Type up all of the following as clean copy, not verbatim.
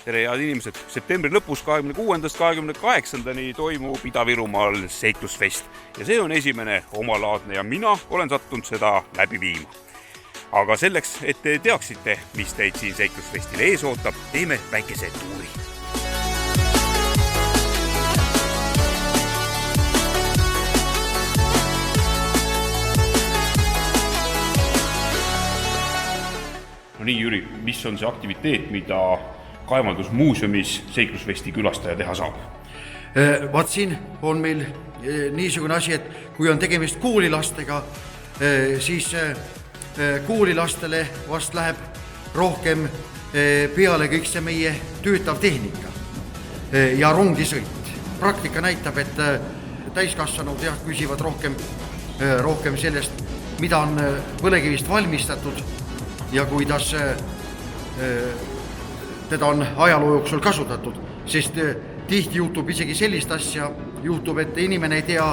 tere head inimesed, septembri lõpus 26.–28. toimub Ida-Virumaal seiklusfest ja see on esimene omalaadne ja mina olen sattunud seda läbi viima. Aga selleks, et te teaksite, mis teid siin seiklusfestil ees ootab, teeme väikese tuuri. No nii, Jüri, mis on see aktiviteet, mida kaevandusmuuseumis seiklusfesti külastaja teha saab? Vaat siin on meil niisugune asi, et kui on tegemist koolilastega, siis koolilastele vast läheb rohkem peale kõik see meie töötav tehnika ja rongisõit. Praktika näitab, et täiskasvanud küsivad rohkem sellest, mida on põlevkivist valmistatud ja kuidas teda on ajaloo jooksul kasutatud, sest tihti juhtub isegi sellist asja, et inimene ei tea,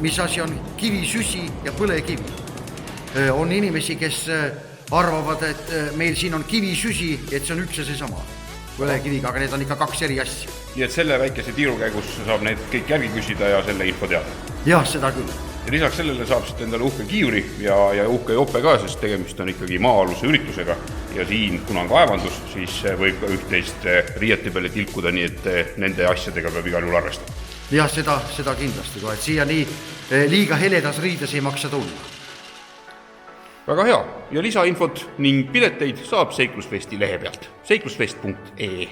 mis asi on kivisüsi ja põlevkivi. On inimesi, kes arvavad, et meil siin on kivisüsi, et see on üks ja seesama põlevkiviga, aga need on ikka kaks eri asja. Nii et selle väikese tiiru käigus saab need kõik järgi küsida ja selle info teada? Jah, seda küll. Ja lisaks sellele saab siit endale uhke kiivri ja uhke jope ka, sest tegemist on ikkagi maa-aluse üritusega ja siin, kuna on kaevandus, siis võib ka üht-teist riiete peale tilkuda, nii et nende asjadega peab igal juhul arvestada. Jah, seda kindlasti, et siia liiga heledas riides ei maksa tulla. Väga hea ja lisainfot ning pileteid saab seiklusfesti lehe pealt seiklusfest.ee